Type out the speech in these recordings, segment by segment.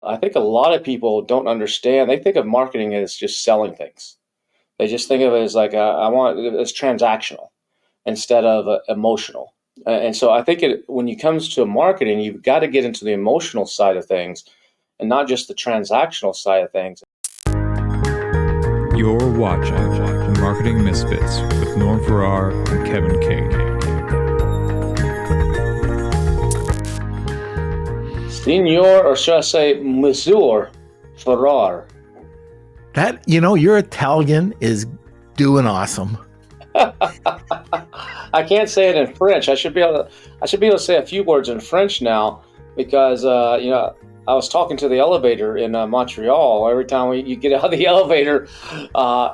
I think a lot of people don't understand. They think of marketing as just selling things. They just think of it as like I want it's transactional instead of emotional. And so I think when it comes to marketing, you've got to get into the emotional side of things and not just the transactional side of things. You're watching the Marketing Misfits with Norm Farrar and Kevin King. Senor, or should I say, Monsieur Farrar. That, your Italian is doing awesome. I can't say it in French. I should be able to say a few words in French now because I was talking to the elevator in Montreal. Every time you get out of the elevator,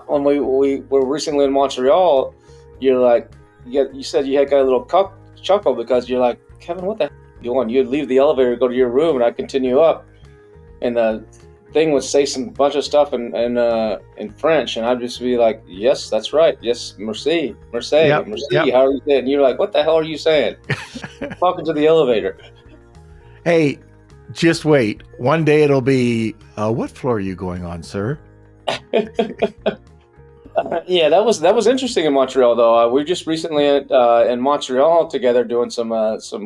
when we were recently in Montreal, you're like, you said you had got a little chuckle because you're like, Kevin, what the heck are you doing? You'd leave the elevator, go to your room, and I continue up, and the thing would say some bunch of stuff in French, and I'd just be like, yes, that's right, yes, merci, merci, Yep, merci. yep. How are you saying? And you're like, what the hell are you saying? Talking to the elevator. Hey, just wait. One day it'll be, what floor are you going on, sir? Yeah, that was interesting in Montreal, though. We were just recently in Montreal together doing some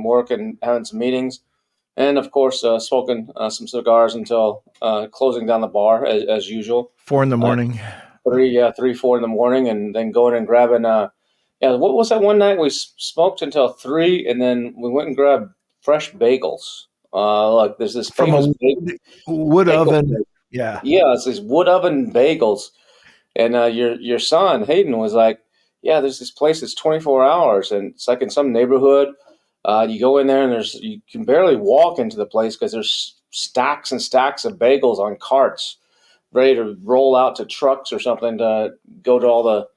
work and having some meetings, and of course smoking some cigars until closing down the bar as usual. 4 a.m. 3, 4 in the morning, and then going and grabbing. What was that one night we smoked until 3, and then we went and grabbed fresh bagels. Like there's this From famous a wood bagel oven. place. Yeah. Yeah, it's these wood oven bagels. And your son Hayden was like, "Yeah, there's this place that's 24 hours, and it's like in some neighborhood. You go in there, and you can barely walk into the place because there's stacks and stacks of bagels on carts, ready to roll out to trucks or something to go to all the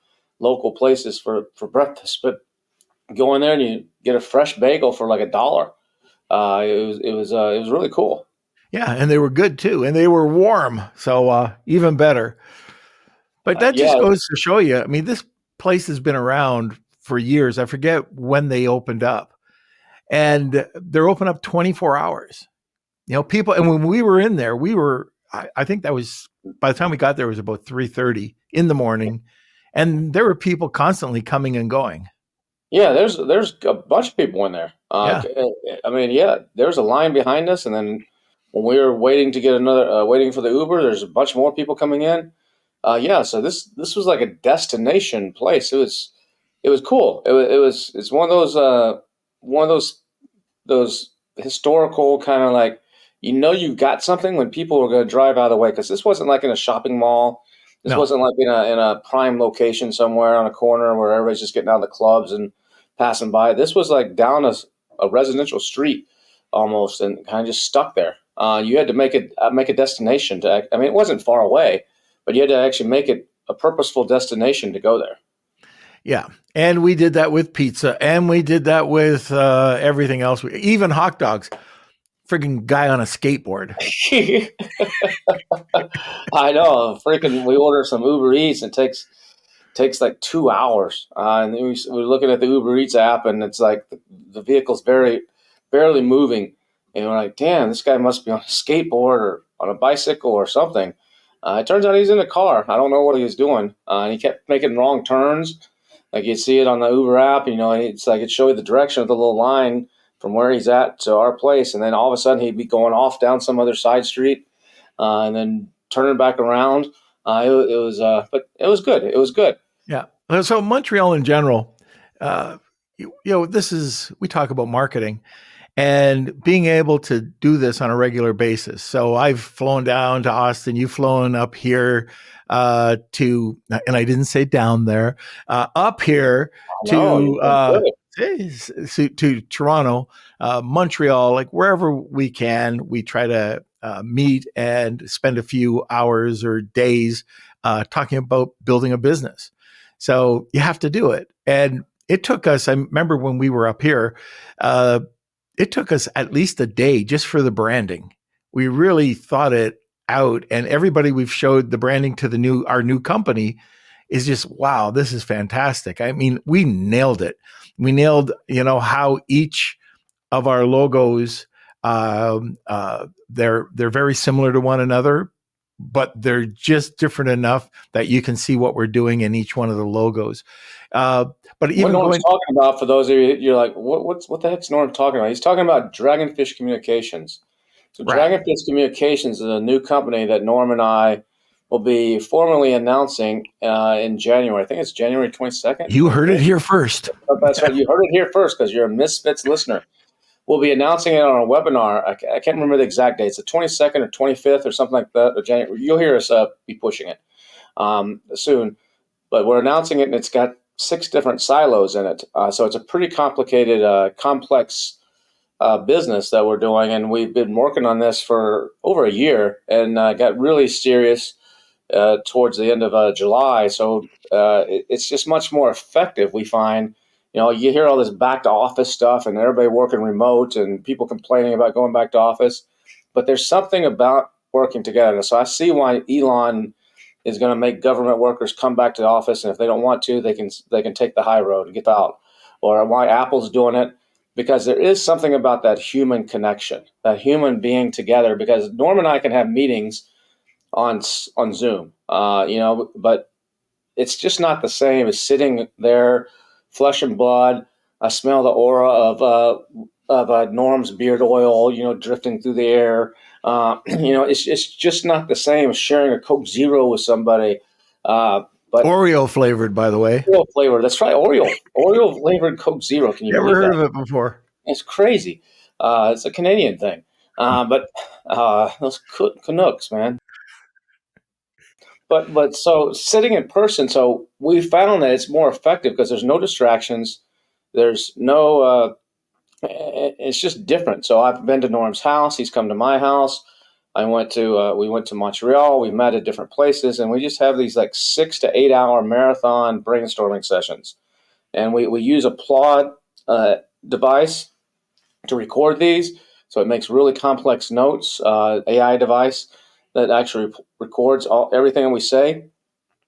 local places for breakfast. But go in there and you get a fresh bagel for like $1. It was really cool. Yeah, and they were good too, and they were warm, so even better. But that Yeah, just goes to show you, I mean, this place has been around for years. I forget when they opened up. And they're open up 24 hours. People, and when we were in there, I think that was, by the time we got there, it was about 3:30 in the morning. And there were people constantly coming and going. yeah. There's a bunch of people in there. Yeah. I mean, yeah. There's a line behind us, and then when we were waiting to get waiting for the Uber, there's a bunch more people coming in. Yeah. So this was like a destination place. It was cool. It's one of those historical kind of like you've got something when people are going to drive out of the way, because this wasn't like in a shopping mall. This No. wasn't like in a prime location somewhere on a corner where everybody's just getting out of the clubs and passing by. This was like down a residential street almost, and kind of just stuck there. You had to make a destination to. I mean, it wasn't far away, but you had to actually make it a purposeful destination to go there. Yeah. And we did that with pizza, and we did that with everything else. Even hot dogs. Freaking guy on a skateboard. I know. Freaking, we order some Uber Eats, and it takes like 2 hours. And then we're looking at the Uber Eats app, and it's like the vehicle's barely moving. And we're like, damn, this guy must be on a skateboard or on a bicycle or something. It turns out he's in a car. I don't know what he was doing. And he kept making wrong turns. Like you'd see it on the Uber app, and it's like it showed you the direction of the little line from where he's at to our place, and then all of a sudden he'd be going off down some other side street, and then turning back around. But it was good. It was good. Yeah. So Montreal in general, we talk about marketing and being able to do this on a regular basis. So I've flown down to Austin. You've flown up here and I didn't say down there, up here to Toronto, Montreal, like wherever we can, we try to meet and spend a few hours or days talking about building a business. So you have to do it. And it took us, I remember when we were up here, it took us at least a day just for the branding. We really thought it out, and everybody we've showed the branding to our new company is just, wow, this is fantastic. I mean, we nailed it. We nailed, how each of our logos They're very similar to one another, but they're just different enough that you can see what we're doing in each one of the logos. But What even Norm's going, talking about, for those of you, you're like, what the heck's Norm talking about? He's talking about Dragonfish Communications. So right? Dragonfish Communications is a new company that Norm and I will be formally announcing in January. I think it's January 22nd. You heard it here first. That's right. You heard it here first because you're a Misfits listener. We'll be announcing it on a webinar. I can't remember the exact date. It's the 22nd or 25th or something like that. Or January. You'll hear us be pushing it soon. But we're announcing it, and it's got 6 different silos in it. So it's a pretty complicated, complex business that we're doing. And we've been working on this for over a year and got really serious towards the end of July. So it's just much more effective, we find. You hear all this back to office stuff and everybody working remote and people complaining about going back to office. But there's something about working together. So I see why Elon is going to make government workers come back to the office, and if they don't want to, they can take the high road and get out. Or why Apple's doing it, because there is something about that human connection, that human being together. Because Norm and I can have meetings on Zoom, but it's just not the same as sitting there, flesh and blood. I smell the aura of Norm's beard oil, drifting through the air. It's just not the same as sharing a Coke Zero with somebody. But Oreo flavored, by the way. Oreo flavor. Let's try Oreo flavored Coke Zero. Can you Never believe heard that? of it before. It's crazy. It's a Canadian thing. But those Canucks, man. But so sitting in person, so we found that it's more effective because there's no distractions. There's no, it's just different. So I've been to Norm's house. He's come to my house. We went to Montreal. We met at different places, and we just have these like 6 to 8 hour marathon brainstorming sessions. And we use a Plod device to record these. So it makes really complex notes, AI device that actually records everything we say,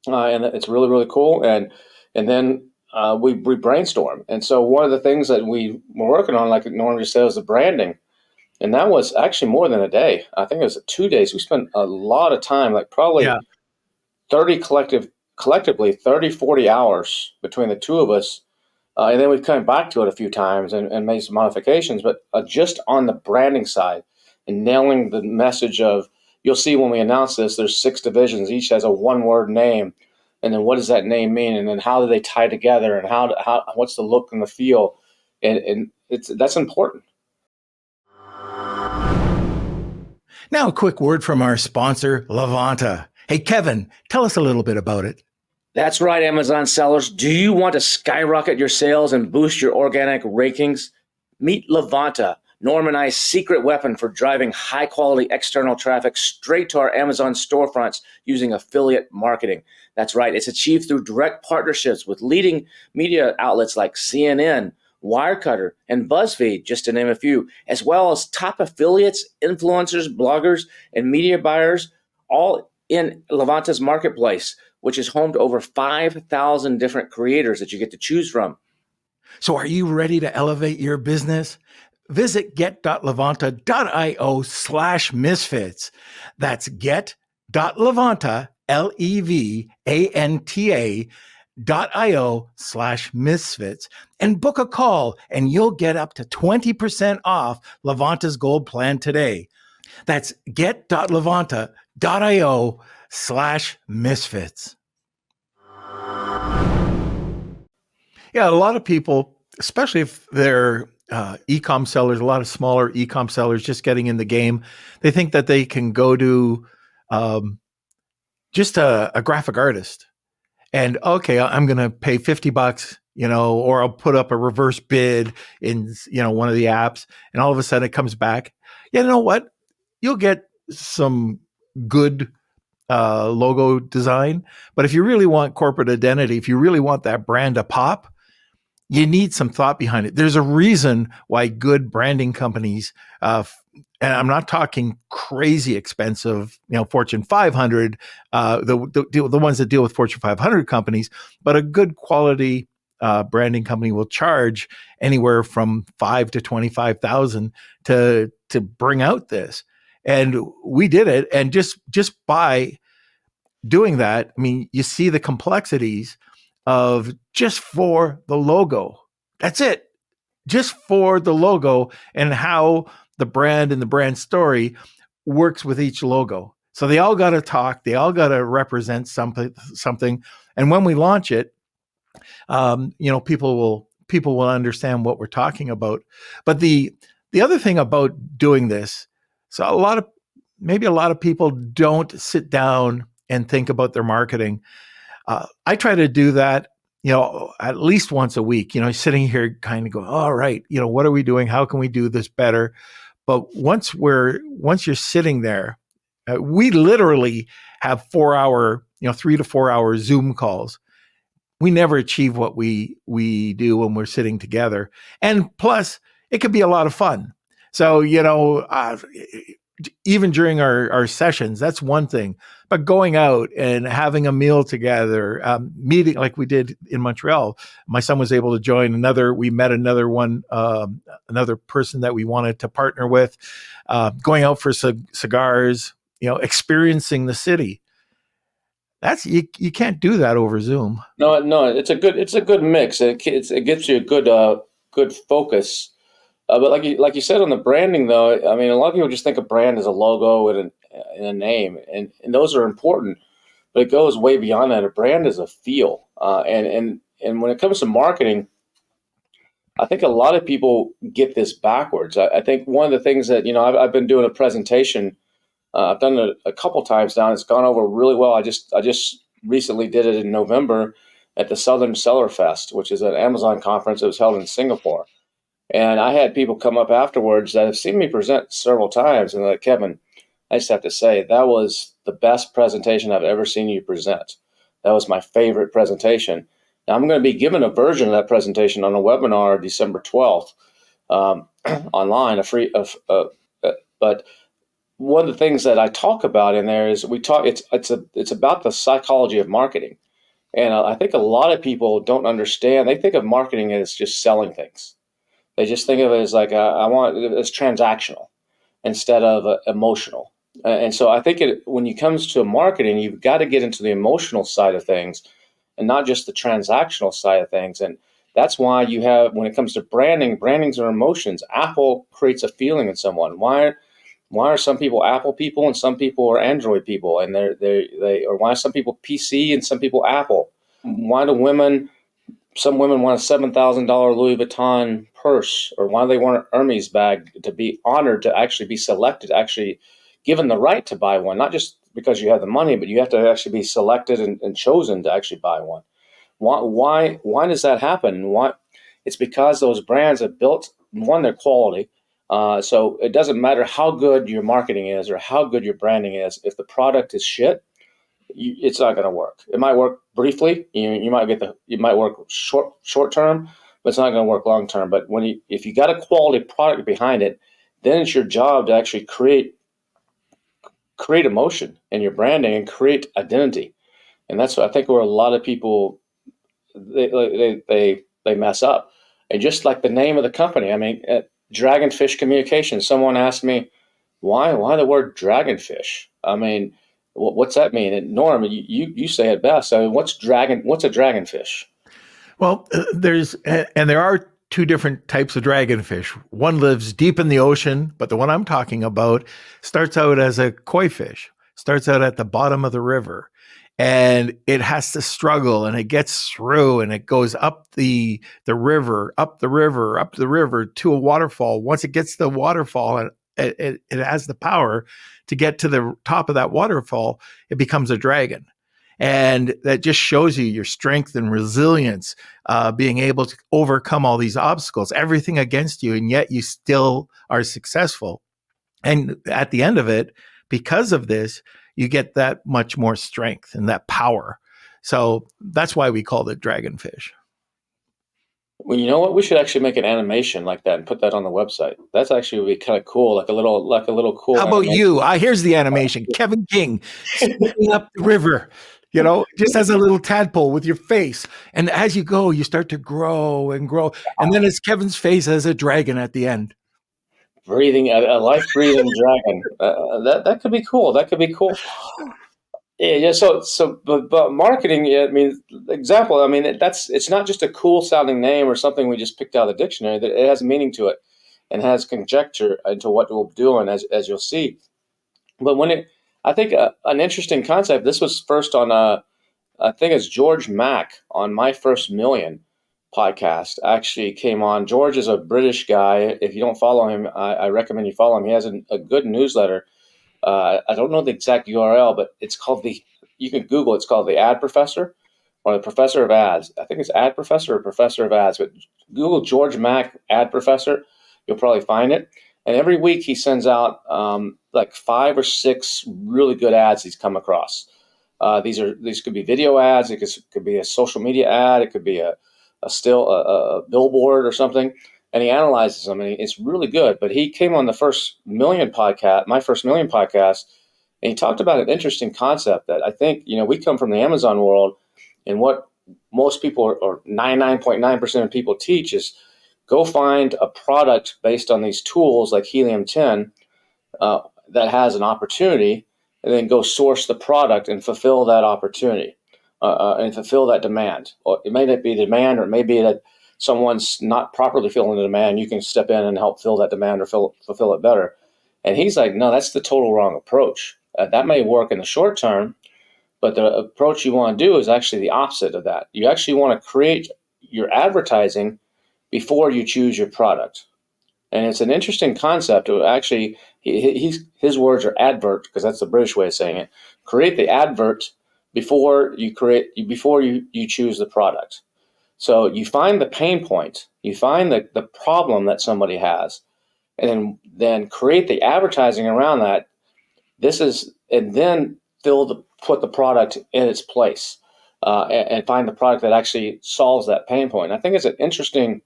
and it's really really cool. And then we brainstorm. And so one of the things that we were working on, like Norm just said, was the branding, and that was actually more than a day. I think it was 2 days. We spent a lot of time, like probably Yeah. 30 collectively 30 40 hours between the two of us. And then we've come back to it a few times and made some modifications, but just on the branding side and nailing the message of, you'll see when we announce this, there's 6 divisions, each has a one-word name. And then what does that name mean? And then how do they tie together? And what's the look and the feel? And that's important. Now, a quick word from our sponsor, Levanta. Hey, Kevin, tell us a little bit about it. That's right, Amazon sellers. Do you want to skyrocket your sales and boost your organic rankings? Meet Levanta, Norm and I's secret weapon for driving high-quality external traffic straight to our Amazon storefronts using affiliate marketing. That's right. It's achieved through direct partnerships with leading media outlets like CNN, Wirecutter, and BuzzFeed, just to name a few, as well as top affiliates, influencers, bloggers, and media buyers, all in Levanta's marketplace, which is home to over 5,000 different creators that you get to choose from. So are you ready to elevate your business? Visit get.levanta.io/misfits. That's get.levanta, LEVANTA.io/misfits, and book a call, and you'll get up to 20% off Levanta's gold plan today. That's get.levanta.io/misfits. Yeah, a lot of people, especially if they're e-com sellers, a lot of smaller e-com sellers just getting in the game, they think that they can go to just a graphic artist and, okay, I'm going to pay $50, or I'll put up a reverse bid in, one of the apps, and all of a sudden it comes back. You know what? You'll get some good logo design, but if you really want corporate identity, if you really want that brand to pop, you need some thought behind it. There's a reason why good branding companies, and I'm not talking crazy expensive, Fortune 500, the ones that deal with Fortune 500 companies, but a good quality branding company will charge anywhere from $5,000 to $25,000 to bring out this. And we did it. And just by doing that, I mean, you see the complexities of just for the logo. That's it. Just for the logo and how the brand and the brand story works with each logo. So they all got to talk. They all got to represent something. And when we launch it, people will understand what we're talking about. But the other thing about doing this, so a lot of people don't sit down and think about their marketing. I try to do that, at least once a week, sitting here kind of going, all right, what are we doing? How can we do this better? But once you're sitting there, we literally have 3 to 4 hour Zoom calls. We never achieve what we do when we're sitting together. And plus, it could be a lot of fun. So, even during our sessions, that's one thing. But going out and having a meal together, meeting like we did in Montreal, my son was able to join we met another person that we wanted to partner with, going out for cigars, experiencing the city. That's you can't do that over Zoom. No, it's a good mix. It gives you a good focus. But like you said on the branding, though, I mean, a lot of people just think of brand as a logo and a name, and those are important, but it goes way beyond that. A brand is a feel, and when it comes to marketing, I think a lot of people get this backwards. I think one of the things that I've been doing a presentation. I've done it a couple times now. It's gone over really well. I just recently did it in November at the Southern Seller Fest, which is an Amazon conference that was held in Singapore. And I had people come up afterwards that have seen me present several times, and they're like, Kevin, I just have to say, that was the best presentation I've ever seen you present. That was my favorite presentation. Now, I'm going to be giving a version of that presentation on a webinar December 12th online, but one of the things that I talk about in there is it's about the psychology of marketing. And I think a lot of people don't understand. They think of marketing as just selling things. They just think of it as like, it's transactional instead of emotional. And so I think when it comes to marketing, you've got to get into the emotional side of things and not just the transactional side of things. And that's why when it comes to brandings are emotions. Apple creates a feeling in someone. Why are some people Apple people and some people are Android people? And or why are some people PC and some people Apple? Why do some women want a $7,000 Louis Vuitton purse, or why do they want an Hermes bag to be honored, to actually be selected, actually given the right to buy one, not just because you have the money, but you have to actually be selected and chosen to actually buy one. Why does that happen? It's because those brands have built, one, their quality. So it doesn't matter how good your marketing is or how good your branding is. If the product is shit, it's not going to work. It might work briefly. You might work short term, but it's not going to work long term. But if you got a quality product behind it, then it's your job to actually create emotion in your branding and create identity. And that's what I think where a lot of people they mess up. And just like the name of the company, I mean, at Dragonfish Communications, someone asked me, why the word dragonfish? I mean, what's that mean? And Norm, you say it best. I mean, what's a dragonfish? Well, there are two different types of dragonfish. One lives deep in the ocean, but the one I'm talking about starts out as a koi fish, starts out at the bottom of the river. And it has to struggle, and it gets through, and it goes up the river, up the river to a waterfall. Once it gets to the waterfall, it has the power to get to the top of that waterfall, it becomes a dragon. And that just shows you your strength and resilience, being able to overcome all these obstacles, everything against you, and yet you still are successful. And at the end of it, because of this, you get that much more strength and that power. So that's why we called it dragonfish. Well, you know what? We should actually make an animation like that and put that on the website. That's actually would be kind of cool, like a little cool. How about animation. you? Here's the animation. Kevin King swimming up the river, just as a little tadpole with your face. And as you go, you start to grow and grow. And then it's Kevin's face as a dragon at the end. a life breathing dragon. That could be cool. That could be cool. Yeah. But marketing. Yeah, I mean, example. I mean, it's not just a cool sounding name or something we just picked out of the dictionary. That it has meaning to it and has conjecture into what we're doing, as you'll see. But I think an interesting concept. This was first on I think it's George Mack on My First Million podcast actually came on. George is a British guy. If you don't follow him, I recommend you follow him. He has a good newsletter. I don't know the exact URL, but it's called you can Google, it's called the Ad Professor or the Professor of Ads. I think it's Ad Professor or Professor of Ads, but Google George Mack Ad Professor. You'll probably find it. And every week he sends out like 5 or 6 really good ads he's come across. These could be video ads. It could be a social media ad. It could be a billboard or something. And he analyzes them, and it's really good. But he came on the My First Million podcast, and he talked about an interesting concept that I think, we come from the Amazon world, and what most people or 99.9% of people teach is go find a product based on these tools like Helium-10 that has an opportunity, and then go source the product and fulfill that opportunity and fulfill that demand. Or it may not be demand, or it may be that someone's not properly filling the demand. You can step in and help fill that demand or fulfill it better. And he's like, no, that's the total wrong approach. That may work in the short term, but the approach you want to do is actually the opposite of that. You actually want to create your advertising before you choose your product. And it's an interesting concept. Actually, his words are advert, because that's the British way of saying it. Create the advert before you choose the product. So you find the pain point, you find the problem that somebody has, and then create the advertising around that. And then put the product in its place, and find the product that actually solves that pain point. And I think it's an interesting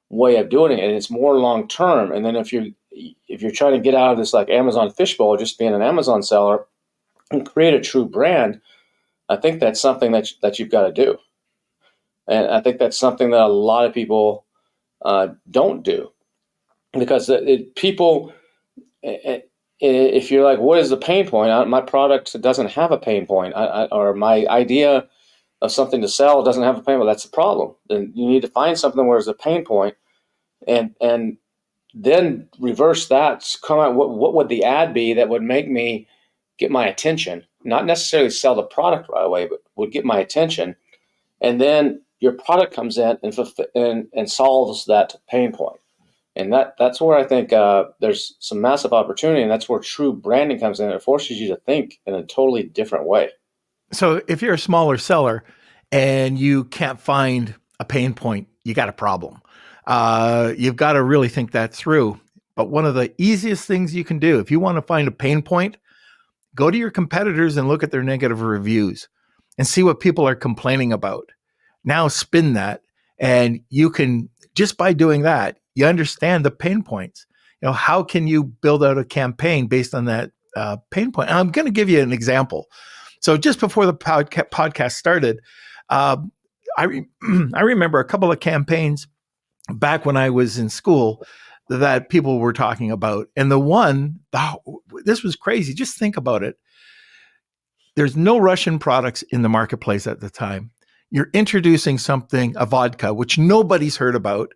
way of doing it, and it's more long term. And then if you're trying to get out of this like Amazon fishbowl, just being an Amazon seller, and create a true brand, I think that's something that you've got to do. And I think that's something that a lot of people don't do, because people, if you're like, what is the pain point? My product doesn't have a pain point, or my idea of something to sell doesn't have a pain point. That's the problem. Then you need to find something where there's a pain point, and then reverse that. Come out. What would the ad be that would make me get my attention? Not necessarily sell the product right away, but would get my attention, and then your product comes in and solves that pain point. And that's where I think there's some massive opportunity, and that's where true branding comes in. It forces you to think in a totally different way. So if you're a smaller seller and you can't find a pain point, you got a problem. You've got to really think that through. But one of the easiest things you can do, if you want to find a pain point, go to your competitors and look at their negative reviews and see what people are complaining about. Now spin that, and you can, just by doing that, you understand the pain points. How can you build out a campaign based on that pain point? And I'm going to give you an example. So just before the podcast started, I remember a couple of campaigns back when I was in school that people were talking about. And this was crazy. Just think about it. There's no Russian products in the marketplace at the time. You're introducing a vodka, which nobody's heard about,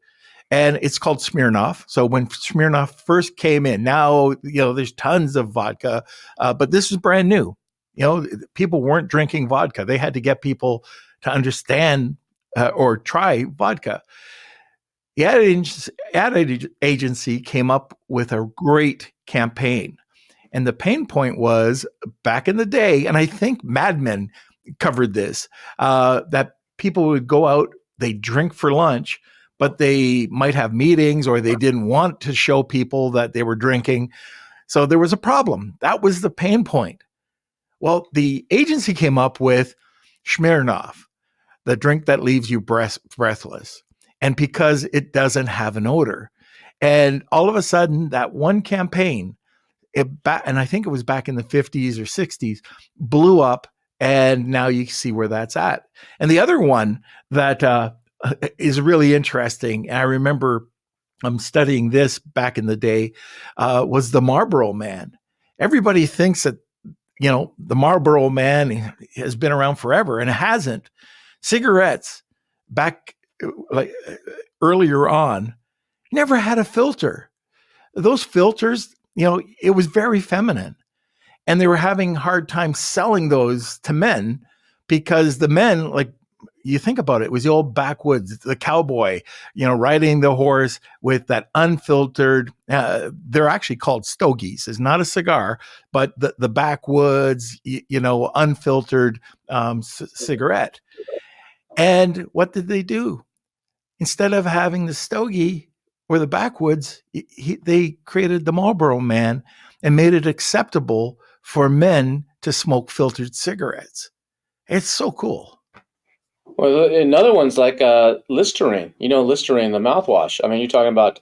and it's called Smirnoff. So when Smirnoff first came in, now, there's tons of vodka, but this was brand new. People weren't drinking vodka. They had to get people to understand or try vodka. The ad agency came up with a great campaign. And the pain point was, back in the day, and I think Mad Men covered this, that people would go out, they drink for lunch, but they might have meetings, or they didn't want to show people that they were drinking. So there was a problem. That was the pain point. Well, the agency came up with Smirnoff, the drink that leaves you breathless. And because it doesn't have an odor. And all of a sudden, that one campaign, and I think it was back in the 50s or 60s, blew up. And now you see where that's at. And the other one that is really interesting, and I remember I'm studying this back in the day, was the Marlboro Man. Everybody thinks that, the Marlboro Man has been around forever, and it hasn't. Cigarettes back like earlier on never had a filter. Those filters, it was very feminine. And they were having hard time selling those to men because the men, like, you think about it, it was the old backwoods, the cowboy, riding the horse with that unfiltered, they're actually called stogies. It's not a cigar, but the backwoods, unfiltered cigarette. And what did they do? Instead of having the stogie or the backwoods, they created the Marlboro Man and made it acceptable for men to smoke filtered cigarettes. It's so cool. Well, another one's like Listerine. Listerine, the mouthwash. I mean, you're talking about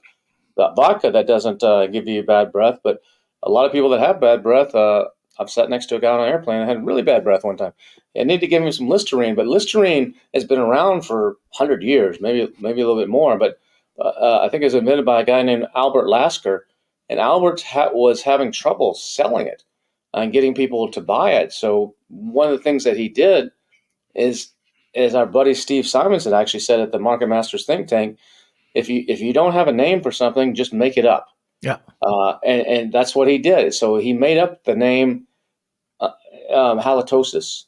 the vodka that doesn't give you bad breath, but a lot of people that have bad breath, I've sat next to a guy on an airplane that had really bad breath one time. I need to give him some Listerine, but Listerine has been around for 100 years, maybe a little bit more, but I think it was invented by a guy named Albert Lasker, and Albert was having trouble selling it and getting people to buy it. So one of the things that he did is our buddy Steve Simonson actually said at the Market Masters think tank, if you don't have a name for something, just make it up. Yeah. And that's what he did. So he made up the name halitosis.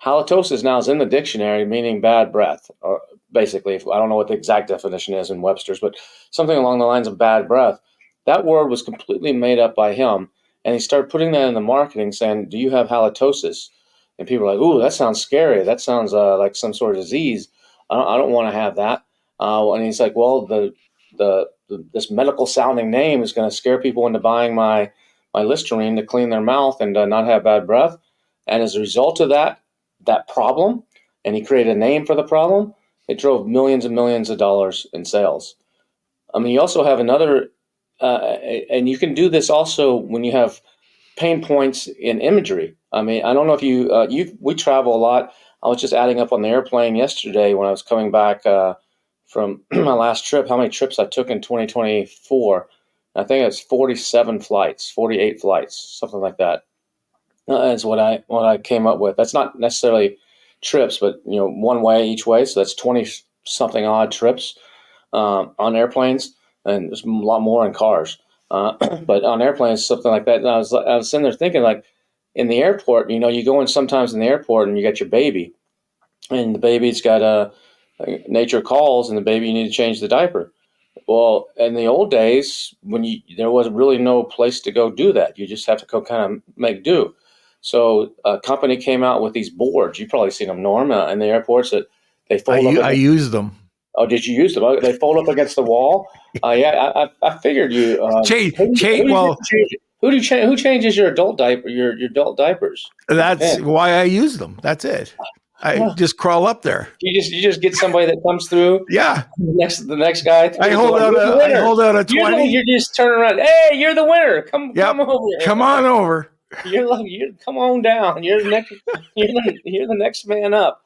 Halitosis now is in the dictionary, meaning bad breath, or basically, I don't know what the exact definition is in Webster's, but something along the lines of bad breath. That word was completely made up by him, and he started putting that in the marketing, saying, "Do you have halitosis?" And people are like, "Ooh, that sounds scary. That sounds like some sort of disease. I don't want to have that." And he's like, "Well, this medical sounding name is going to scare people into buying my Listerine to clean their mouth and not have bad breath." And as a result of that problem, and he created a name for the problem, it drove millions and millions of dollars in sales. I mean, you also have another, and you can do this also when you have pain points in imagery. I mean, I don't know if we travel a lot. I was just adding up on the airplane yesterday when I was coming back from my last trip, how many trips I took in 2024. I think it's 47 flights, 48 flights, something like that. That's what I came up with. That's not necessarily trips, but one way each way. So that's 20 something odd trips on airplanes, and there's a lot more in cars. But on airplanes, something like that. And I was sitting there thinking, like, in the airport, you go in sometimes in the airport and you got your baby, and the baby's got nature calls, and the baby, you need to change the diaper. Well, in the old days, there was really no place to go do that. You just have to go kind of make do. So a company came out with these boards. You've probably seen them, Norm, in the airports that they fold up. I use them. Oh, did you use them? They fold up against the wall. Yeah, I figured you. Who changes your adult diaper? Your adult diapers? That's why I use them. That's it. I just crawl up there. You just get somebody that comes through. Yeah. The next guy. I hold out a 20. You just turn around. Hey, you're the winner. Come over. Come on over. You come on down. You're the next. You're the next man up.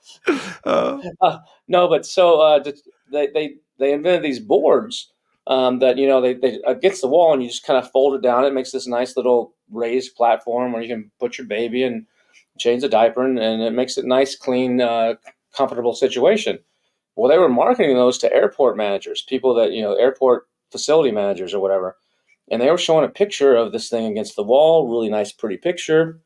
No, but so they invented these boards that they against the wall, and you just kind of fold it down. It makes this nice little raised platform where you can put your baby and change the diaper, and it makes it nice, clean, comfortable situation. Well, they were marketing those to airport managers, people that airport facility managers or whatever. And they were showing a picture of this thing against the wall, really nice, pretty picture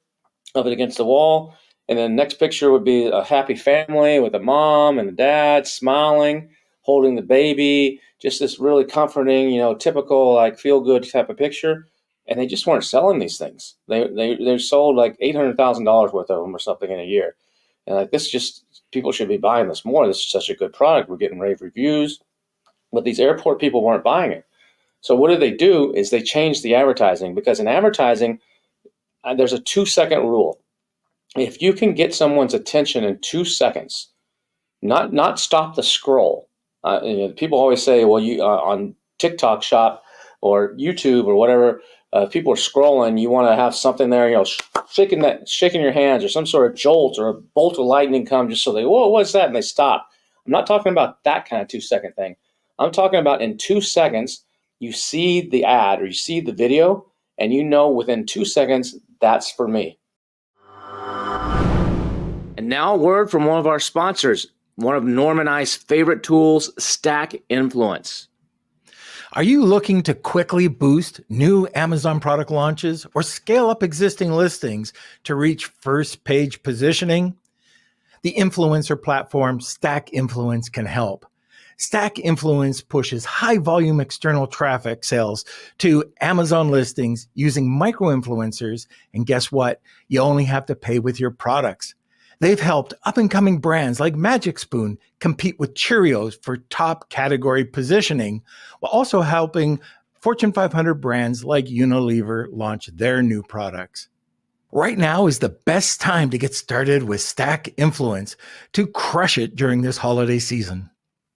of it against the wall. And then the next picture would be a happy family with a mom and a dad smiling, holding the baby, just this really comforting, typical, like, feel-good type of picture. And they just weren't selling these things. They sold like $800,000 worth of them or something in a year. And like, people should be buying this more. This is such a good product. We're getting rave reviews. But these airport people weren't buying it. So what they do is they change the advertising, because in advertising, there's a 2-second rule. If you can get someone's attention in 2 seconds, not stop the scroll. People always say, well, you on TikTok Shop or YouTube or whatever, people are scrolling. You want to have something there, shaking your hands, or some sort of jolt or a bolt of lightning come just so whoa, what's that? And they stop. I'm not talking about that kind of 2-second thing. I'm talking about in 2 seconds, you see the ad or you see the video, and you know within 2 seconds, that's for me. And now a word from one of our sponsors, one of Norm and I's favorite tools, Stack Influence. Are you looking to quickly boost new Amazon product launches or scale up existing listings to reach first page positioning? The influencer platform Stack Influence can help. Stack Influence pushes high volume external traffic sales to Amazon listings using micro-influencers. And guess what? You only have to pay with your products. They've helped up-and-coming brands like Magic Spoon compete with Cheerios for top category positioning, while also helping Fortune 500 brands like Unilever launch their new products. Right now is the best time to get started with Stack Influence to crush it during this holiday season.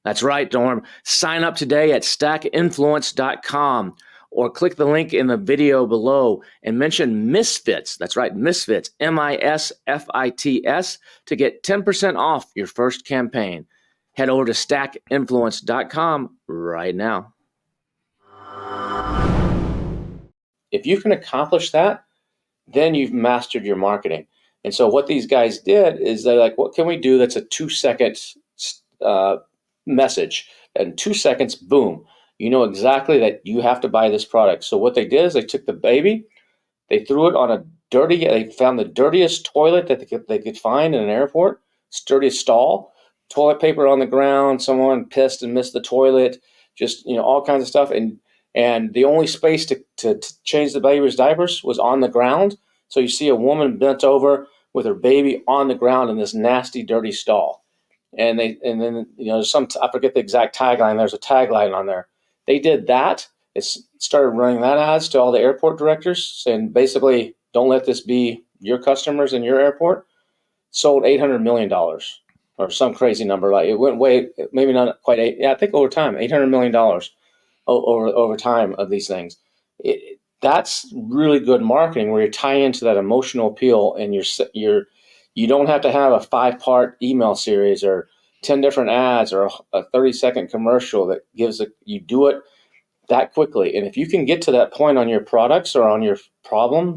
That's right, Norm. Sign up today at stackinfluence.com or click the link in the video below and mention Misfits. That's right, Misfits, MISFITS, to get 10% off your first campaign. Head over to stackinfluence.com right now. If you can accomplish that, then you've mastered your marketing. And so what these guys did is they're like, what can we do that's a 2-second message? And 2 seconds, boom, you know exactly that you have to buy this product. So what they did is they took the baby, they threw it on they found the dirtiest toilet that they could find in an airport, dirtiest stall, toilet paper on the ground, someone pissed and missed the toilet, just, all kinds of stuff. And the only space to change the baby's diapers was on the ground. So you see a woman bent over with her baby on the ground in this nasty, dirty stall. And then I forget the exact tagline. There's a tagline on there. They did that. It started running that ads to all the airport directors saying basically, don't let this be your customers in your airport. Sold $800 million or some crazy number. Like it went way, maybe not quite eight. Yeah, I think over time, $800 million over time of these things. That's really good marketing where you tie into that emotional appeal, and you don't have to have a 5-part email series or 10 different ads or a 30-second commercial that you do it that quickly. And if you can get to that point on your products or on your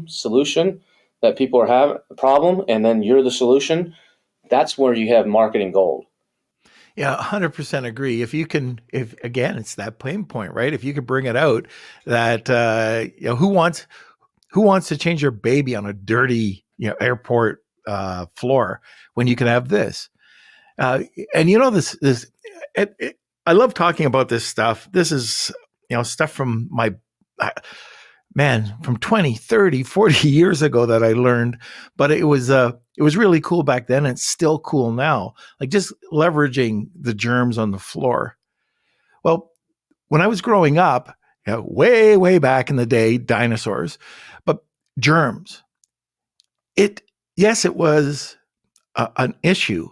solution that people are having a problem, and then you're the solution, that's where you have marketing gold. Yeah, 100% agree. If again, it's that pain point, right? If you could bring it out that, who wants to change your baby on a dirty, airport floor when you can have this? And I love talking about this stuff. This is, stuff from from 20, 30, 40 years ago that I learned, but it was really cool back then. And it's still cool now. Like just leveraging the germs on the floor. Well, when I was growing up, way, way back in the day, dinosaurs, but germs, it was an issue,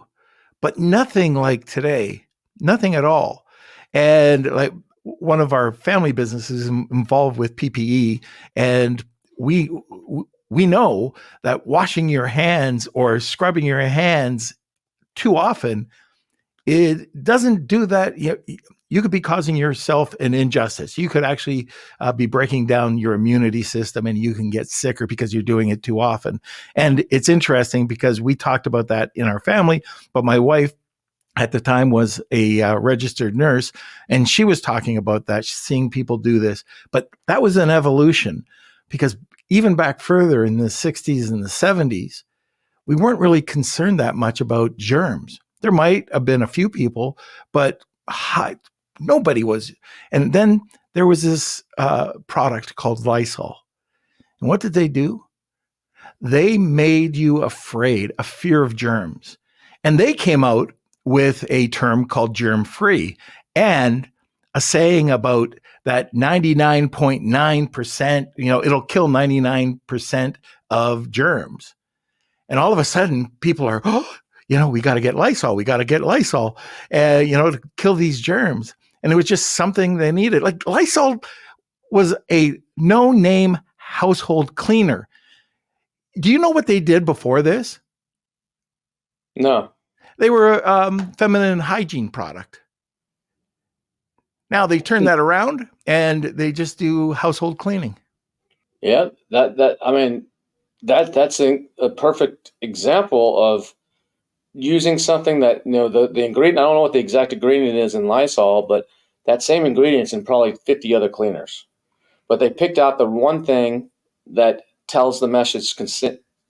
but nothing like today, nothing at all. And like one of our family businesses involved with PPE, and we know that washing your hands or scrubbing your hands too often, it doesn't do that. You could be causing yourself an injustice. You could actually be breaking down your immunity system, and you can get sicker because you're doing it too often. And it's interesting because we talked about that in our family, but my wife at the time was a registered nurse, and she was talking about that, seeing people do this. But that was an evolution, because even back further in the 60s and the 70s, we weren't really concerned that much about germs. There might have been a few people, but nobody was. And then there was this product called Lysol. And what did they do? They made you afraid, a fear of germs. And they came out with a term called germ-free and a saying about that 99.9%, it'll kill 99% of germs. And all of a sudden, people are, we got to get Lysol. We got to get Lysol, to kill these germs. And it was just something they needed. Like Lysol was a no-name household cleaner. Do you know what they did before this? No. They were a feminine hygiene product. Now they turn that around and they just do household cleaning. Yeah, I mean, that's a perfect example of using something that, the ingredient. I don't know what the exact ingredient is in Lysol, but that same ingredient's in probably 50 other cleaners. But they picked out the one thing that tells the message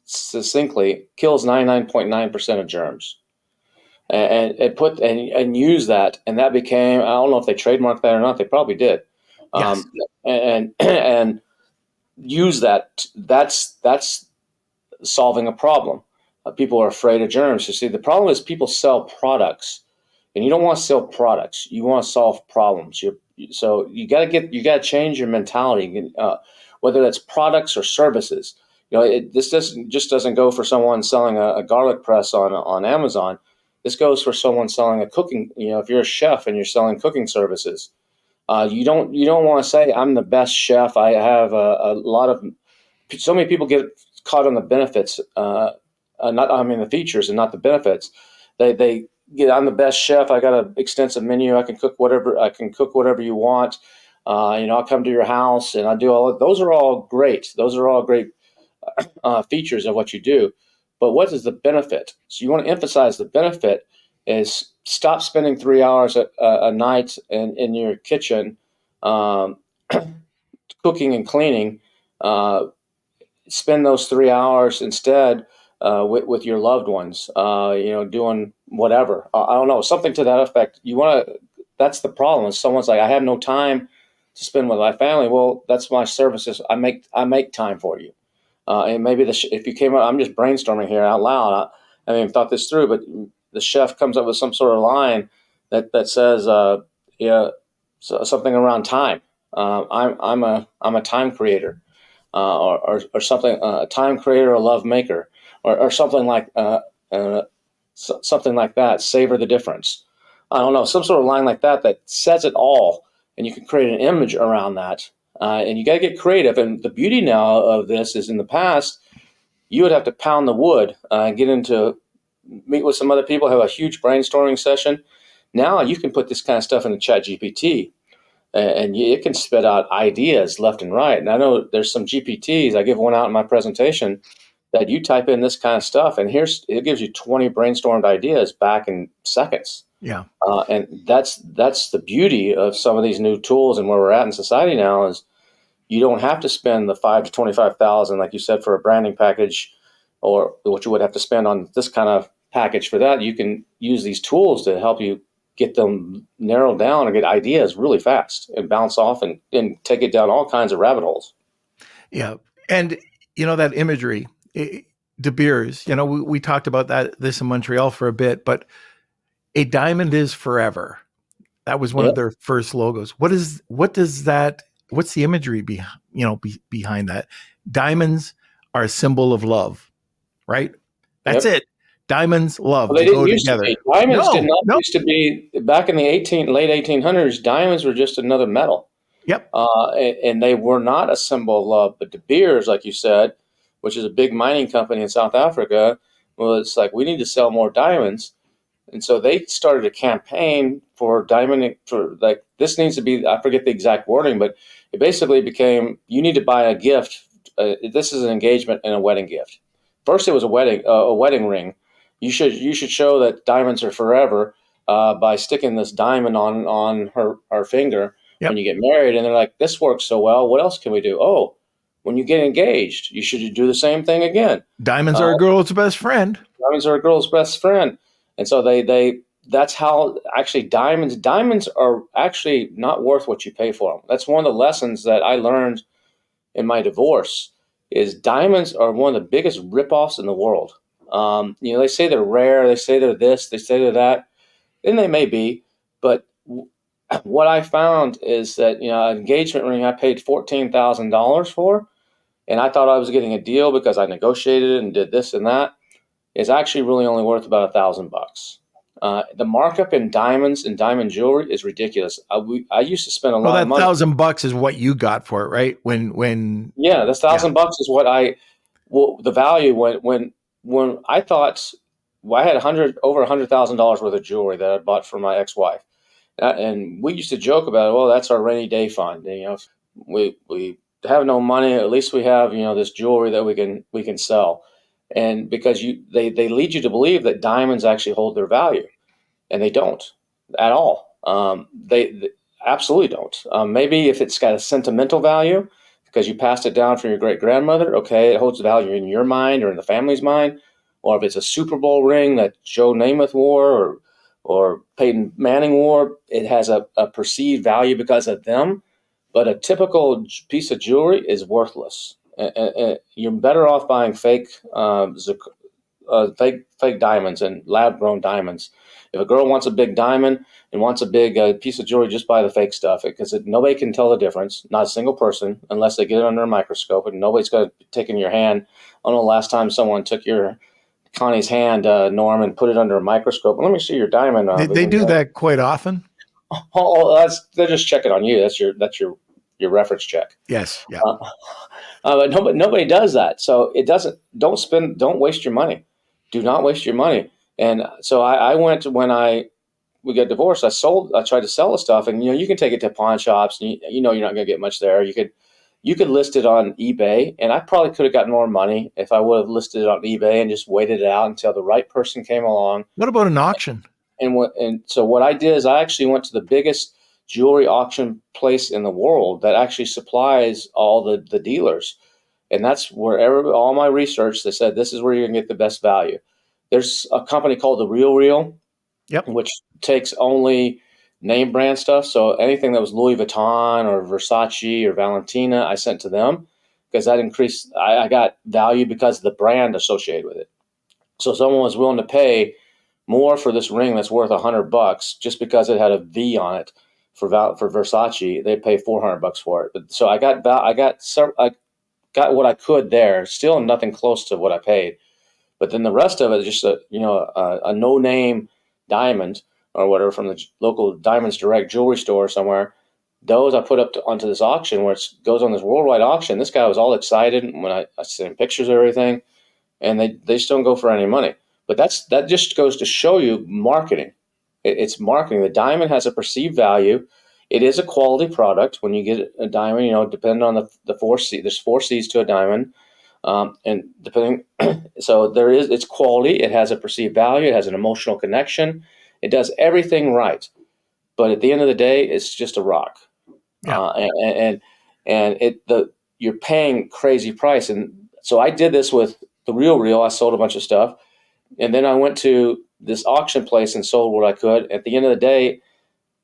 succinctly, kills 99.9% of germs, and use that, and that became, I don't know if they trademarked that or not. They probably did. Yes. And use that. That's solving a problem. People are afraid of germs. You see, the problem is people sell products, and you don't want to sell products. You want to solve problems. So you got to change your mentality, whether that's products or services. This doesn't go for someone selling a garlic press on Amazon. This goes for someone selling a cooking. If you're a chef and you're selling cooking services, you don't want to say, I'm the best chef. I have a lot of. So many people get caught on the benefits, the features and not the benefits. They get, I'm the best chef. I got an extensive menu. I can cook whatever you want. I'll come to your house and I do all. Those are all great. Those are all great features of what you do. But what is the benefit? So you want to emphasize the benefit is stop spending 3 hours a night in your kitchen, um, cooking and cleaning. Spend those 3 hours instead with your loved ones, doing whatever. I don't know, something to that effect. That's the problem. Is someone's like, I have no time to spend with my family. Well, that's my services. I make time for you. And maybe if you came up, I'm just brainstorming here out loud. I haven't even thought this through, but the chef comes up with some sort of line that says, something around time. I'm a time creator, or something, a time creator, a love maker, or something something like that. Savor the difference. I don't know, some sort of line like that says it all, and you can create an image around that. And you got to get creative. And the beauty now of this is, in the past, you would have to pound the wood, meet with some other people, have a huge brainstorming session. Now you can put this kind of stuff into Chat GPT, and it can spit out ideas left and right. And I know there's some GPTs. I give one out in my presentation that you type in this kind of stuff, and it gives you 20 brainstormed ideas back in seconds. Yeah. And that's the beauty of some of these new tools, and where we're at in society now is you don't have to spend the $5,000 to $25,000, like you said, for a branding package, or what you would have to spend on this kind of package for that. You can use these tools to help you get them narrowed down and get ideas really fast and bounce off and take it down all kinds of rabbit holes. Yeah. And, that imagery, De Beers, we talked about this in Montreal for a bit, but a diamond is forever. That was one of their first logos. What's the imagery behind that? Diamonds are a symbol of love, right? That's it. Diamonds, love, Well, they they didn't go used together. to be. Diamonds did not used to be back in the late 1800s. Diamonds were just another metal. Yep. And they were not a symbol of love. But De Beers, like you said, which is a big mining company in South Africa, well, it's like, we need to sell more diamonds. And so they started a campaign for this needs to be, I forget the exact wording, but it basically became, you need to buy a gift. This is an engagement and a wedding gift. First, it was a wedding ring. You should show that diamonds are forever by sticking this diamond on her finger when you get married. And they're like, this works so well. What else can we do? Oh, when you get engaged, you should do the same thing again. Diamonds are a girl's best friend. Diamonds are a girl's best friend. And so that's how actually diamonds are actually not worth what you pay for them. That's one of the lessons that I learned in my divorce, is diamonds are one of the biggest ripoffs in the world. They say they're rare, they say they're this, they say they're that, and they may be, but what I found is that, an engagement ring I paid $14,000 for, and I thought I was getting a deal because I negotiated it and did this and that, is actually really only worth about $1,000. The markup in diamonds and diamond jewelry is ridiculous. I used to spend a lot of money. $1,000 is what you got for it, right? That's $1,000 is what the value when I thought, I had over $100,000 worth of jewelry that I bought for my ex-wife, And we used to joke about, well, that's our rainy day fund. We have no money, at least we have, this jewelry that we can sell. And because they lead you to believe that diamonds actually hold their value, and they don't at all. They absolutely don't. Maybe if it's got a sentimental value because you passed it down from your great grandmother, okay, it holds value in your mind or in the family's mind. Or if it's a Super Bowl ring that Joe Namath wore or Peyton Manning wore, it has a perceived value because of them. But a typical piece of jewelry is worthless. You're better off buying fake diamonds and lab grown diamonds. If a girl wants a big diamond and wants a big piece of jewelry, just buy the fake stuff because nobody can tell the difference. Not a single person, unless they get it under a microscope, and nobody's going to take in your hand. I don't know the last time someone took your Connie's hand, Norm, and put it under a microscope. Let me see your diamond. They do that quite often. Oh, they're just checking on you. That's your reference check. Yes. Yeah. But nobody does that. So it doesn't. Don't waste your money. Do not waste your money. And so I went when we got divorced. I tried to sell the stuff, and you can take it to pawn shops. And you're not going to get much there. You could list it on eBay, and I probably could have gotten more money if I would have listed it on eBay and just waited it out until the right person came along. What about an auction? And so what I did is I actually went to the biggest jewelry auction place in the world that actually supplies all the dealers. And that's where all my research, they said, this is where you're going to get the best value. There's a company called The Real, Yep. which takes only name brand stuff. So anything that was Louis Vuitton or Versace or Valentina, I sent to them because that increased. I got value because of the brand associated with it. So someone was willing to pay more for this ring that's worth $100 just because it had a V on it for Versace. They pay $400 for it. But so I got what I could there. Still nothing close to what I paid. But then the rest of it is just a no name diamond or whatever from the local Diamonds Direct jewelry store somewhere. Those I put up onto this auction where it goes on this worldwide auction. This guy was all excited when I sent him pictures of everything, and they just don't go for any money. But that just goes to show you marketing. It's marketing. The diamond has a perceived value. It is a quality product when you get a diamond. Depending on the 4C, there's 4 C's to a diamond, and depending. So it's quality. It has a perceived value. It has an emotional connection. It does everything right. But at the end of the day, it's just a rock. Yeah. You're paying crazy price. And so I did this with The Real. I sold a bunch of stuff. And then I went to this auction place and sold what I could. At the end of the day,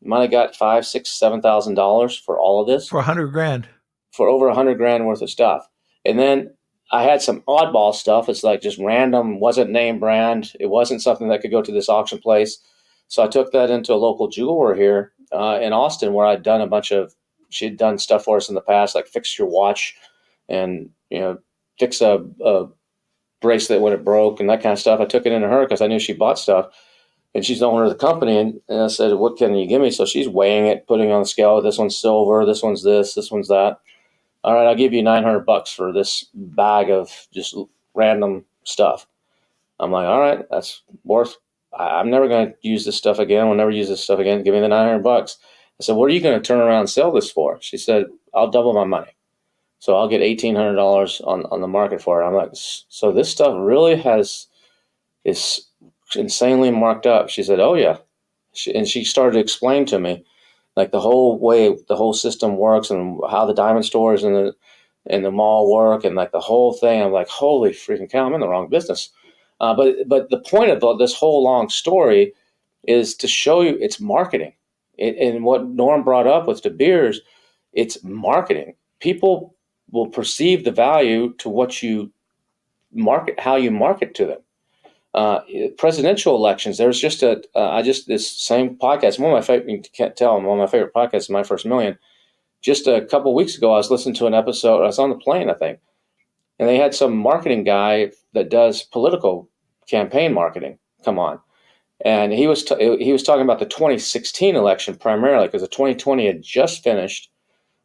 might have got $5,000, $6,000, $7,000 for all of this. For $100,000. For over $100,000 worth of stuff. And then I had some oddball stuff. It's like just random, wasn't name brand. It wasn't something that could go to this auction place. So I took that into a local jeweler here in Austin, where she'd done stuff for us in the past, like fix your watch and, fix a bracelet when it broke and that kind of stuff. I took it into her because I knew she bought stuff, and she's the owner of the company. And I said, what can you give me? So she's weighing it, putting it on the scale. This one's silver. This one's this one's that. All right, I'll give you $900 for this bag of just random stuff. I'm like, all right, that's worth. I'm never going to use this stuff again. We'll never use this stuff again. Give me the $900. I said, what are you going to turn around and sell this for? She said, I'll double my money. So I'll get $1,800 on the market for it. I'm like, so this stuff really is insanely marked up. She said, oh yeah. She started to explain to me like the whole way the whole system works and how the diamond stores and the mall work and like the whole thing. I'm like, holy freaking cow, I'm in the wrong business. But the point of this whole long story is to show you it's marketing. And what Norm brought up with De Beers, it's marketing. People will perceive the value to what you market, how you market to them. Presidential elections, there's just this same podcast. One of my favorite, you can't tell, one of my favorite podcasts, My First Million. Just a couple of weeks ago, I was listening to an episode. I was on the plane, I think, and they had some marketing guy that does political campaign marketing come on, and he was talking about the 2016 election primarily because the 2020 had just finished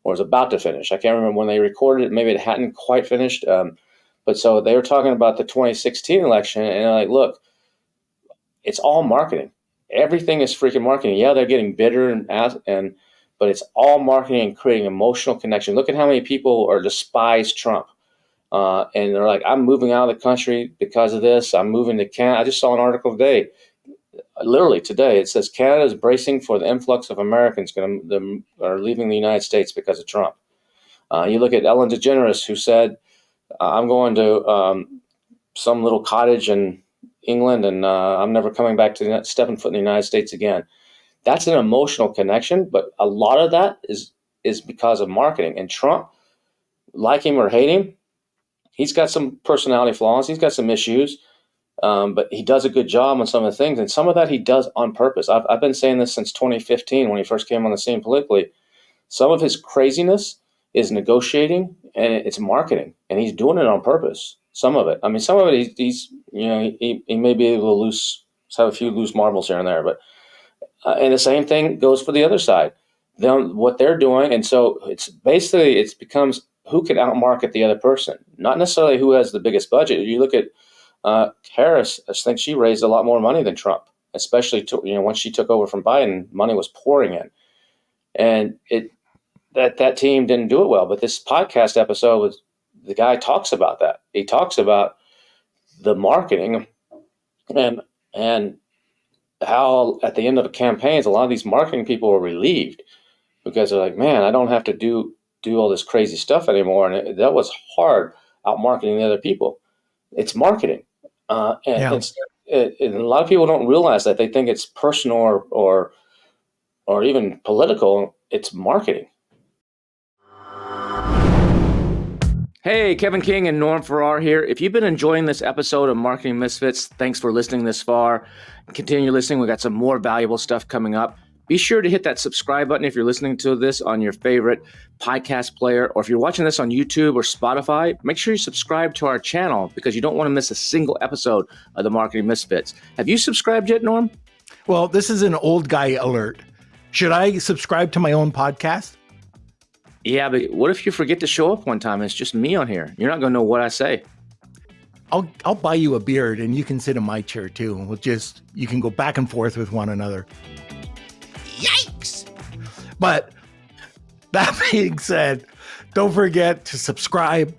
or was about to finish. I can't remember when they recorded it. Maybe it hadn't quite finished. But so they were talking about the 2016 election, and they're like, look, it's all marketing. everything is freaking marketing. Yeah, they're getting bitter but it's all marketing and creating emotional connection. Look at how many people are despise Trump. And they're like, I'm moving out of the country because of this. I'm moving to Canada. I just saw an article today, literally today. It says Canada is bracing for the influx of Americans are leaving the United States because of Trump. You look at Ellen DeGeneres, who said, I'm going to some little cottage in England, and I'm never coming back to stepping foot in the United States again. That's an emotional connection, but a lot of that is because of marketing. And Trump, like him or hate him, he's got some personality flaws. He's got some issues, but he does a good job on some of the things. And some of that he does on purpose. I've been saying this since 2015 when he first came on the scene politically. Some of his craziness is negotiating, and it's marketing, and he's doing it on purpose. Some of it. I mean, some of it he may be able to have a few loose marbles here and there, but and the same thing goes for the other side. What they're doing, and so it becomes who can outmarket the other person, not necessarily who has the biggest budget. You look at Harris. I think she raised a lot more money than Trump, especially once she took over from Biden, money was pouring in, and that team didn't do it well. But this podcast episode the guy talks about that. He talks about the marketing and how at the end of the campaigns, a lot of these marketing people are relieved because they're like, man, I don't have to do all this crazy stuff anymore. And that was hard out marketing the other people. It's marketing. And a lot of people don't realize that. They think it's personal or even political. It's marketing. Hey, Kevin King and Norm Farrar here. If you've been enjoying this episode of Marketing Misfits, thanks for listening this far. Continue listening. We've got some more valuable stuff coming up. Be sure to hit that subscribe button if you're listening to this on your favorite podcast player, or if you're watching this on YouTube or Spotify, make sure you subscribe to our channel because you don't want to miss a single episode of the Marketing Misfits. Have you subscribed yet, Norm? Well, this is an old guy alert. Should I subscribe to my own podcast? Yeah, but what if you forget to show up one time and it's just me on here? You're not going to know what I say. I'll buy you a beard and you can sit in my chair too. And you can go back and forth with one another. Yikes! But that being said, don't forget to subscribe,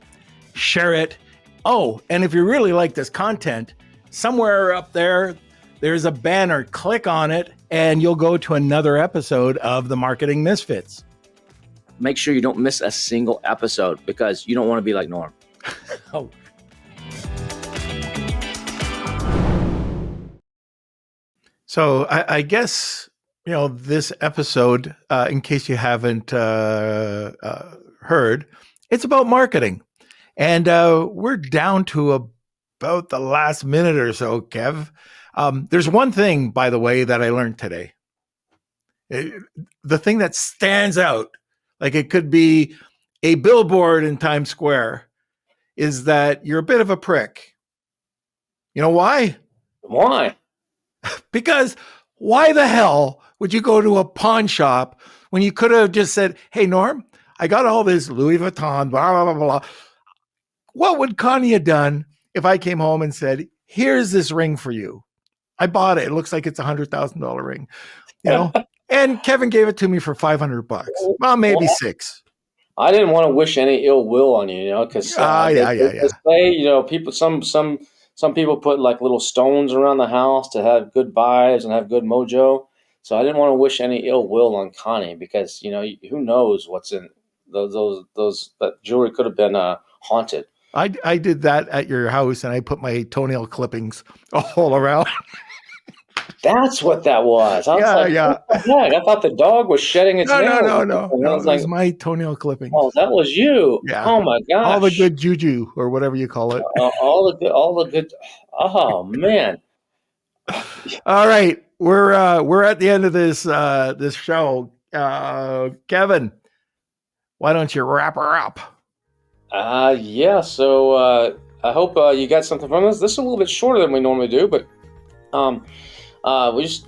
share it. Oh, and if you really like this content, somewhere up there's a banner. Click on it and you'll go to another episode of the Marketing Misfits. Make sure you don't miss a single episode because you don't want to be like Norm. Oh. So I guess, this episode, in case you haven't heard, it's about marketing. And we're down to about the last minute or so, Kev. There's one thing, by the way, that I learned today. The thing that stands out, like it could be a billboard in Times Square, is that you're a bit of a prick. You know why? Why? Because why the hell would you go to a pawn shop when you could have just said, hey, Norm, I got all this Louis Vuitton, blah, blah, blah, blah. What would Connie have done if I came home and said, here's this ring for you? I bought it. It looks like it's $100,000 ring, And Kevin gave it to me for $500. Well, maybe $600. I didn't want to wish any ill will on you, because they say, people, some people put like little stones around the house to have good vibes and have good mojo. So I didn't want to wish any ill will on Connie because who knows what's in those that jewelry could have been haunted. I did that at your house and I put my toenail clippings all around. That's what that was. I was What the heck? I thought the dog was shedding its nails. No. It was my toenail clippings. Oh, that was you. Yeah. Oh my gosh. All the good juju or whatever you call it. all the good. Oh man. All right. We're at the end of this show. Kevin, why don't you wrap her up? Yeah. So I hope you got something from this. This is a little bit shorter than we normally do, but we just,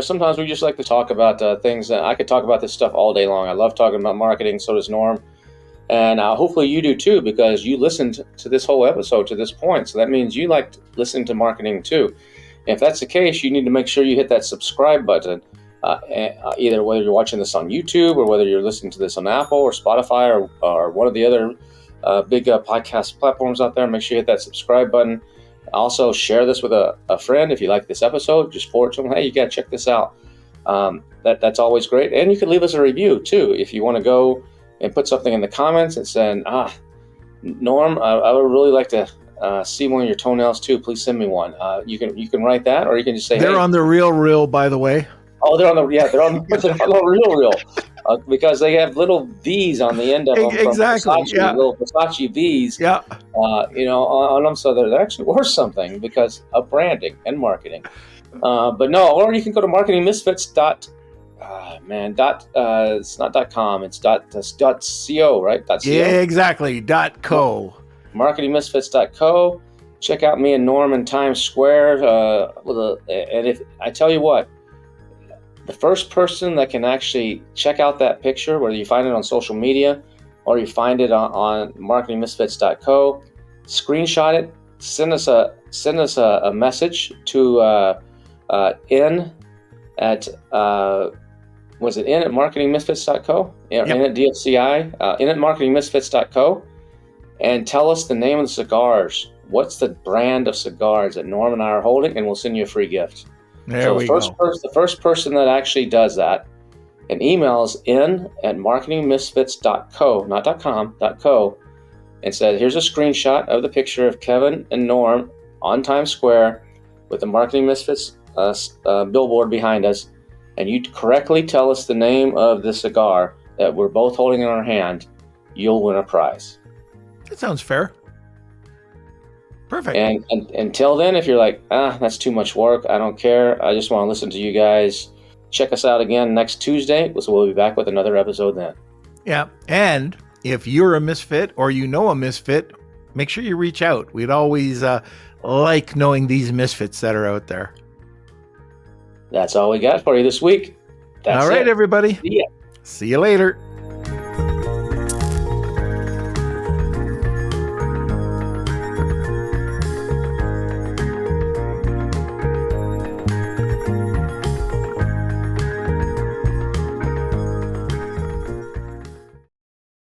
sometimes we just like to talk about things. I could talk about this stuff all day long. I love talking about marketing. So does Norm. And hopefully you do too, because you listened to this whole episode to this point. So that means you like listening to marketing too. If that's the case, you need to make sure you hit that subscribe button. Either whether you're watching this on YouTube or whether you're listening to this on Apple or Spotify or one of the other big podcast platforms out there, make sure you hit that subscribe button. Also, share this with a friend. If you like this episode, just forward to them. Hey, you got to check this out. That's always great. And you can leave us a review too. If you want to go and put something in the comments and say, Norm, I would really like to see one of your toenails too. Please send me one. You can write that, or you can just say, they're on the real, by the way. Oh, they're on the real, because they have little V's on the end of them. Exactly. From Versace, little Versace V's. Yeah. On them, so they're actually worth something because of branding and marketing. But no, or you can go to marketingmisfits. It's not .com. It's .co, right? .co? Yeah, exactly. .co. Marketingmisfits.co. Check out me and Norm in Times Square. And if I tell you what, the first person that can actually check out that picture, whether you find it on social media or you find it on marketingmisfits.co, screenshot it, send us a message to in at marketingmisfits.co? Yeah, yep. In at DFCI, in at marketingmisfits.co, and tell us the name of the cigars. What's the brand of cigars that Norm and I are holding, and we'll send you a free gift. The first person that actually does that, and emails in at marketingmisfits.co, not .com, .co, and says, here's a screenshot of the picture of Kevin and Norm on Times Square with the Marketing Misfits billboard behind us, and you correctly tell us the name of the cigar that we're both holding in our hand, you'll win a prize. That sounds fair. Perfect. And until then, if you're like, that's too much work, I don't care, I just want to listen to you guys, check us out again next Tuesday. So we'll be back with another episode then. Yeah. And if you're a misfit or you know a misfit, make sure you reach out. We'd always like knowing these misfits that are out there. That's all we got for you this week. All right, everybody. See ya. See you later.